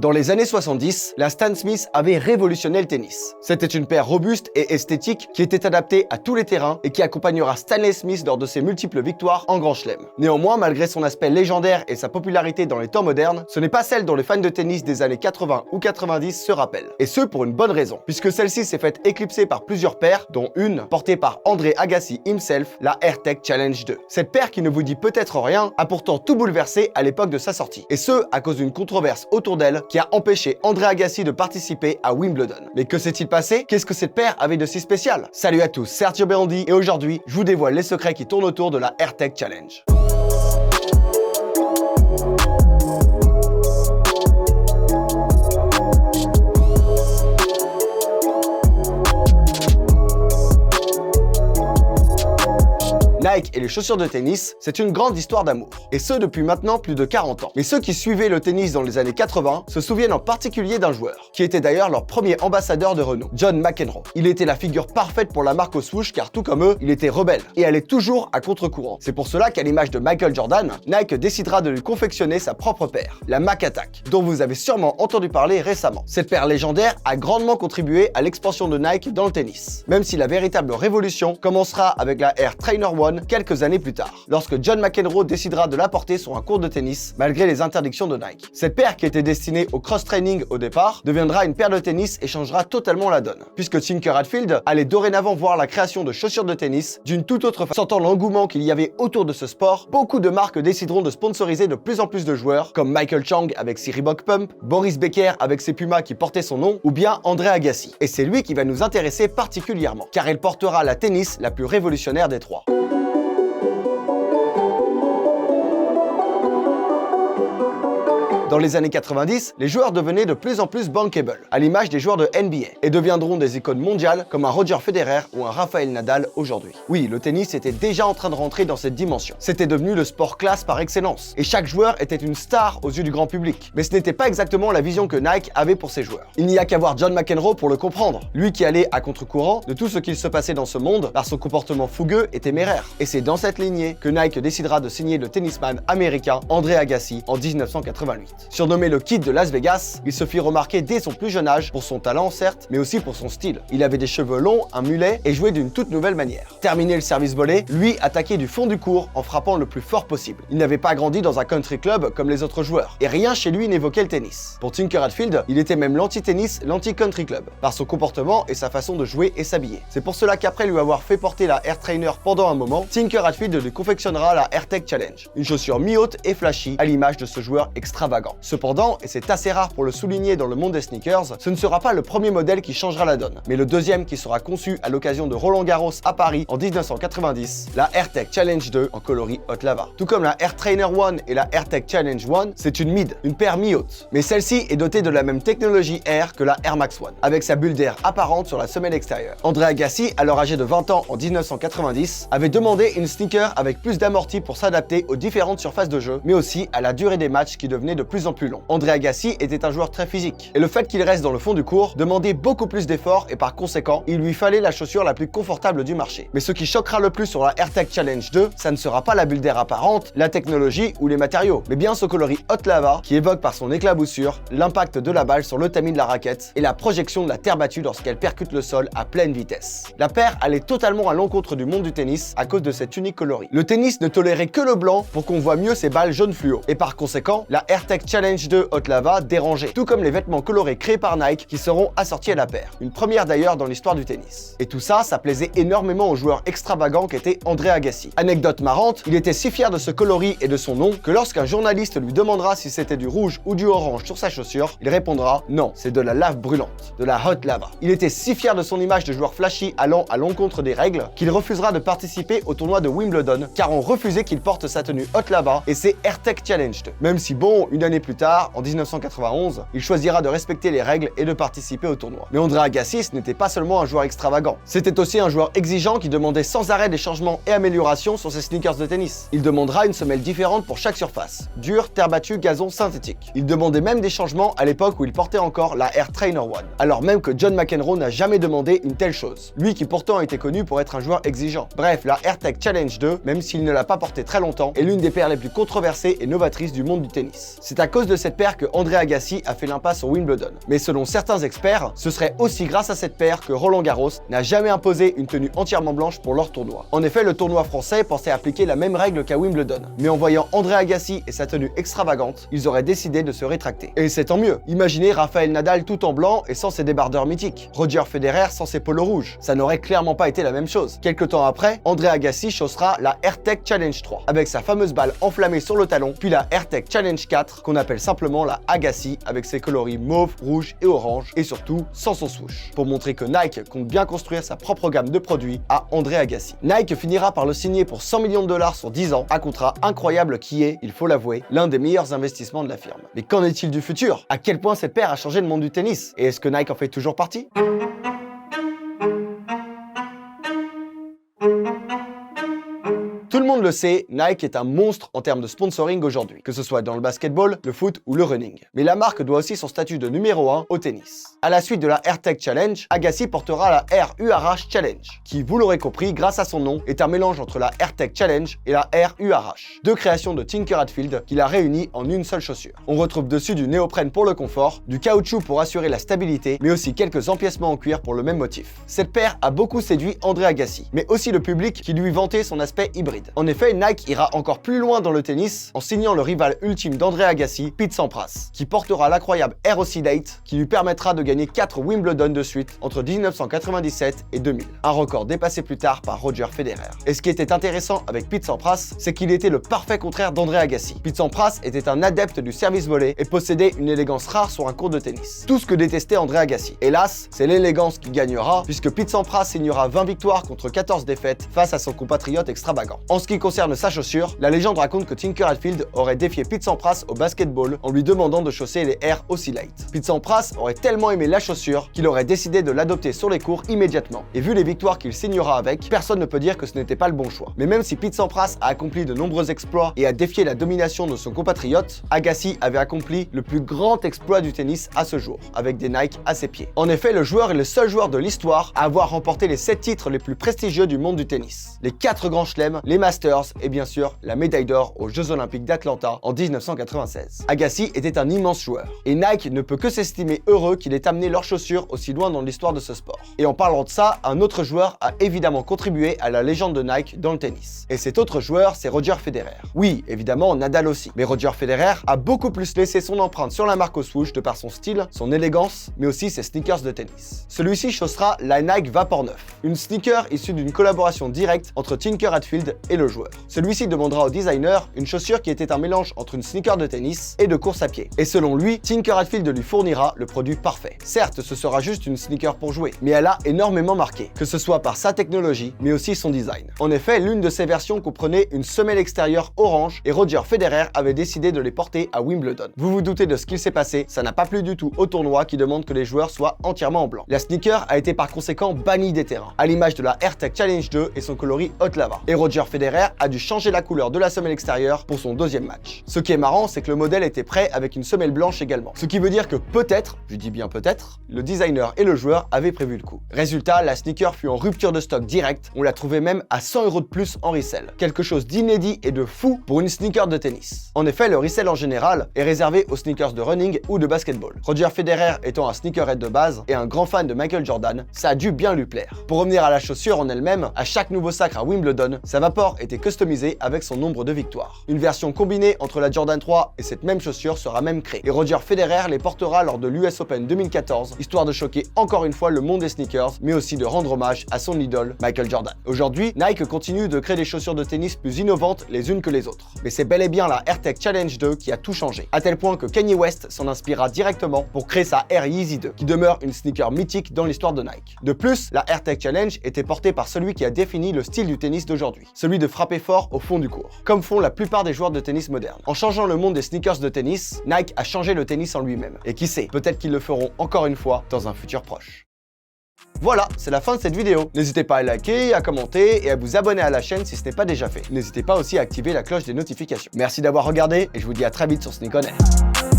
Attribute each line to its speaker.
Speaker 1: Dans les années 70, la Stan Smith avait révolutionné le tennis. C'était une paire robuste et esthétique qui était adaptée à tous les terrains et qui accompagnera Stanley Smith lors de ses multiples victoires en Grand Chelem. Néanmoins, malgré son aspect légendaire et sa popularité dans les temps modernes, ce n'est pas celle dont les fans de tennis des années 80 ou 90 se rappellent. Et ce pour une bonne raison, puisque celle-ci s'est faite éclipser par plusieurs paires, dont une portée par André Agassi himself, la AirTech Challenge 2. Cette paire qui ne vous dit peut-être rien a pourtant tout bouleversé à l'époque de sa sortie. Et ce, à cause d'une controverse autour d'elle qui a empêché André Agassi de participer à Wimbledon. Mais que s'est-il passé? Qu'est-ce que cette paire avait de si spécial? Salut à tous, c'est Arthur Berandi et aujourd'hui, je vous dévoile les secrets qui tournent autour de la AirTech Challenge. Nike et les chaussures de tennis, c'est une grande histoire d'amour. Et ce depuis maintenant plus de 40 ans. Mais ceux qui suivaient le tennis dans les années 80 se souviennent en particulier d'un joueur, qui était d'ailleurs leur premier ambassadeur de renom, John McEnroe. Il était la figure parfaite pour la marque au swoosh car tout comme eux, il était rebelle et allait toujours à contre-courant. C'est pour cela qu'à l'image de Michael Jordan, Nike décidera de lui confectionner sa propre paire, la Mac Attack, dont vous avez sûrement entendu parler récemment. Cette paire légendaire a grandement contribué à l'expansion de Nike dans le tennis, même si la véritable révolution commencera avec la Air Trainer One quelques années plus tard, lorsque John McEnroe décidera de la porter sur un court de tennis malgré les interdictions de Nike. Cette paire qui était destinée au cross-training au départ deviendra une paire de tennis et changera totalement la donne, puisque Tinker Hatfield allait dorénavant voir la création de chaussures de tennis d'une toute autre façon. Sentant l'engouement qu'il y avait autour de ce sport, beaucoup de marques décideront de sponsoriser de plus en plus de joueurs, comme Michael Chang avec ses Reebok Pump, Boris Becker avec ses Puma qui portaient son nom, ou bien André Agassi. Et c'est lui qui va nous intéresser particulièrement, car il portera la tennis la plus révolutionnaire des trois. Dans les années 90, les joueurs devenaient de plus en plus bankable, à l'image des joueurs de NBA, et deviendront des icônes mondiales comme un Roger Federer ou un Rafael Nadal aujourd'hui. Oui, le tennis était déjà en train de rentrer dans cette dimension. C'était devenu le sport classe par excellence, et chaque joueur était une star aux yeux du grand public. Mais ce n'était pas exactement la vision que Nike avait pour ses joueurs. Il n'y a qu'à voir John McEnroe pour le comprendre, lui qui allait à contre-courant de tout ce qu'il se passait dans ce monde par son comportement fougueux et téméraire. Et c'est dans cette lignée que Nike décidera de signer le tennisman américain André Agassi en 1988. Surnommé le Kid de Las Vegas, il se fit remarquer dès son plus jeune âge pour son talent certes, mais aussi pour son style. Il avait des cheveux longs, un mulet et jouait d'une toute nouvelle manière. Terminé le service volé, lui attaquait du fond du court en frappant le plus fort possible. Il n'avait pas grandi dans un country club comme les autres joueurs, et rien chez lui n'évoquait le tennis. Pour Tinker Hatfield, il était même l'anti-tennis, l'anti-country club, par son comportement et sa façon de jouer et s'habiller. C'est pour cela qu'après lui avoir fait porter la Air Trainer pendant un moment, Tinker Hatfield lui confectionnera la AirTech Challenge, une chaussure mi-haute et flashy à l'image de ce joueur extravagant. Cependant, et c'est assez rare pour le souligner dans le monde des sneakers, ce ne sera pas le premier modèle qui changera la donne, mais le deuxième qui sera conçu à l'occasion de Roland Garros à Paris en 1990, la AirTech Challenge 2 en coloris Hot Lava. Tout comme la Air Trainer One et la AirTech Challenge One, c'est une mid, une paire mi-haute. Mais celle-ci est dotée de la même technologie Air que la Air Max One, avec sa bulle d'air apparente sur la semelle extérieure. André Agassi, alors âgé de 20 ans en 1990, avait demandé une sneaker avec plus d'amorti pour s'adapter aux différentes surfaces de jeu, mais aussi à la durée des matchs qui devenaient de plus en plus longs. André Agassi était un joueur très physique, et le fait qu'il reste dans le fond du court demandait beaucoup plus d'efforts et par conséquent, il lui fallait la chaussure la plus confortable du marché. Mais ce qui choquera le plus sur la AirTech Challenge 2, ça ne sera pas la bulle d'air apparente, la technologie ou les matériaux, mais bien ce coloris Hot Lava qui évoque par son éclaboussure l'impact de la balle sur le tamis de la raquette et la projection de la terre battue lorsqu'elle percute le sol à pleine vitesse. La paire allait totalement à l'encontre du monde du tennis à cause de cet unique coloris. Le tennis ne tolérait que le blanc pour qu'on voit mieux ses balles jaune fluo, et par conséquent, la AirTech Challenge 2 Hot Lava dérangeait, tout comme les vêtements colorés créés par Nike qui seront assortis à la paire. Une première d'ailleurs dans l'histoire du tennis. Et tout ça, ça plaisait énormément au joueur extravagant qu'était André Agassi. Anecdote marrante, il était si fier de ce coloris et de son nom que lorsqu'un journaliste lui demandera si c'était du rouge ou du orange sur sa chaussure, il répondra non, c'est de la lave brûlante, de la Hot Lava. Il était si fier de son image de joueur flashy allant à l'encontre des règles qu'il refusera de participer au tournoi de Wimbledon car on refusait qu'il porte sa tenue Hot Lava et ses AirTech Challenge 2. Même si bon, une année plus tard, en 1991, il choisira de respecter les règles et de participer au tournoi. Mais André Agassi n'était pas seulement un joueur extravagant, c'était aussi un joueur exigeant qui demandait sans arrêt des changements et améliorations sur ses sneakers de tennis. Il demandera une semelle différente pour chaque surface, dur, terre battue, gazon, synthétique. Il demandait même des changements à l'époque où il portait encore la Air Trainer One, alors même que John McEnroe n'a jamais demandé une telle chose, lui qui pourtant était connu pour être un joueur exigeant. Bref, la AirTech Challenge 2, même s'il ne l'a pas portée très longtemps, est l'une des paires les plus controversées et novatrices du monde du tennis. C'est C'est à cause de cette paire que André Agassi a fait l'impasse au Wimbledon. Mais selon certains experts, ce serait aussi grâce à cette paire que Roland Garros n'a jamais imposé une tenue entièrement blanche pour leur tournoi. En effet, le tournoi français pensait appliquer la même règle qu'à Wimbledon. Mais en voyant André Agassi et sa tenue extravagante, ils auraient décidé de se rétracter. Et c'est tant mieux. Imaginez Rafael Nadal tout en blanc et sans ses débardeurs mythiques. Roger Federer sans ses polos rouges. Ça n'aurait clairement pas été la même chose. Quelque temps après, André Agassi chaussera la AirTech Challenge 3, avec sa fameuse balle enflammée sur le talon, puis la AirTech Challenge 4, qu'on appelle simplement la Agassi, avec ses coloris mauve, rouge et orange, et surtout sans son swoosh, pour montrer que Nike compte bien construire sa propre gamme de produits à André Agassi. Nike finira par le signer pour 100 millions de dollars sur 10 ans, un contrat incroyable qui est, il faut l'avouer, l'un des meilleurs investissements de la firme. Mais qu'en est-il du futur? À quel point cette paire a changé le monde du tennis? Et est-ce que Nike en fait toujours partie? Tout le monde le sait, Nike est un monstre en termes de sponsoring aujourd'hui, que ce soit dans le basketball, le foot ou le running. Mais la marque doit aussi son statut de numéro 1 au tennis. À la suite de la AirTech Challenge, Agassi portera la Air URH Challenge, qui, vous l'aurez compris, grâce à son nom, est un mélange entre la AirTech Challenge et la Air URH, deux créations de Tinker Hatfield qu'il a réunies en une seule chaussure. On retrouve dessus du néoprène pour le confort, du caoutchouc pour assurer la stabilité, mais aussi quelques empiècements en cuir pour le même motif. Cette paire a beaucoup séduit André Agassi, mais aussi le public qui lui vantait son aspect hybride. En effet, Nike ira encore plus loin dans le tennis en signant le rival ultime d'André Agassi, Pete Sampras, qui portera l'incroyable Air Oscillate qui lui permettra de gagner 4 Wimbledon de suite entre 1997 et 2000. Un record dépassé plus tard par Roger Federer. Et ce qui était intéressant avec Pete Sampras, c'est qu'il était le parfait contraire d'André Agassi. Pete Sampras était un adepte du service volé et possédait une élégance rare sur un court de tennis. Tout ce que détestait André Agassi. Hélas, c'est l'élégance qui gagnera puisque Pete Sampras signera 20 victoires contre 14 défaites face à son compatriote extravagant. En ce qui concerne sa chaussure, la légende raconte que Tinker Hatfield aurait défié Pete Sampras au basketball en lui demandant de chausser les Air Oscillate. Pete Sampras aurait tellement aimé la chaussure qu'il aurait décidé de l'adopter sur les cours immédiatement. Et vu les victoires qu'il signera avec, personne ne peut dire que ce n'était pas le bon choix. Mais même si Pete Sampras a accompli de nombreux exploits et a défié la domination de son compatriote, Agassi avait accompli le plus grand exploit du tennis à ce jour, avec des Nike à ses pieds. En effet, le joueur est le seul joueur de l'histoire à avoir remporté les 7 titres les plus prestigieux du monde du tennis. Les 4 grands chelems, les Masters et bien sûr la médaille d'or aux Jeux Olympiques d'Atlanta en 1996. Agassi était un immense joueur et Nike ne peut que s'estimer heureux qu'il ait amené leurs chaussures aussi loin dans l'histoire de ce sport. Et en parlant de ça, un autre joueur a évidemment contribué à la légende de Nike dans le tennis. Et cet autre joueur, c'est Roger Federer. Oui, évidemment, Nadal aussi. Mais Roger Federer a beaucoup plus laissé son empreinte sur la marque au swoosh de par son style, son élégance, mais aussi ses sneakers de tennis. Celui-ci chaussera la Nike Vapor 9, une sneaker issue d'une collaboration directe entre Tinker Hatfield et le joueur. Celui-ci demandera au designer une chaussure qui était un mélange entre une sneaker de tennis et de course à pied. Et selon lui, Tinker Hatfield lui fournira le produit parfait. Certes, ce sera juste une sneaker pour jouer, mais elle a énormément marqué, que ce soit par sa technologie, mais aussi son design. En effet, l'une de ses versions comprenait une semelle extérieure orange et Roger Federer avait décidé de les porter à Wimbledon. Vous vous doutez de ce qu'il s'est passé, ça n'a pas plu du tout au tournoi qui demande que les joueurs soient entièrement en blanc. La sneaker a été par conséquent bannie des terrains, à l'image de la AirTech Challenge 2 et son coloris Hot Lava. Et Roger Federer a dû changer la couleur de la semelle extérieure pour son deuxième match. Ce qui est marrant, c'est que le modèle était prêt avec une semelle blanche également. Ce qui veut dire que peut-être, je dis bien peut-être, le designer et le joueur avaient prévu le coup. Résultat, la sneaker fut en rupture de stock direct, on la trouvait même à 100 € de plus en resell. Quelque chose d'inédit et de fou pour une sneaker de tennis. En effet, le resell en général est réservé aux sneakers de running ou de basketball. Roger Federer étant un sneakerhead de base et un grand fan de Michael Jordan, ça a dû bien lui plaire. Pour revenir à la chaussure en elle-même, à chaque nouveau sacre à Wimbledon, sa Vapor était customisée avec son nombre de victoires. Une version combinée entre la Jordan 3 et cette même chaussure sera même créée. Et Roger Federer les portera lors de l'US Open 2014, histoire de choquer encore une fois le monde des sneakers, mais aussi de rendre hommage à son idole, Michael Jordan. Aujourd'hui, Nike continue de créer des chaussures de tennis plus innovantes les unes que les autres. Mais c'est bel et bien la AirTech Challenge 2 qui a tout changé, à tel point que Kanye West s'en inspira directement pour créer sa Air Yeezy 2, qui demeure une sneaker mythique dans l'histoire de Nike. De plus, la AirTech Challenge était portée par celui qui a défini le style du tennis d'aujourd'hui, celui de frapper fort au fond du court, comme font la plupart des joueurs de tennis modernes. En changeant le monde des sneakers de tennis, Nike a changé le tennis en lui-même. Et qui sait, peut-être qu'ils le feront encore une fois dans un futur proche. Voilà, c'est la fin de cette vidéo. N'hésitez pas à liker, à commenter et à vous abonner à la chaîne si ce n'est pas déjà fait. N'hésitez pas aussi à activer la cloche des notifications. Merci d'avoir regardé et je vous dis à très vite sur Sneak On Air.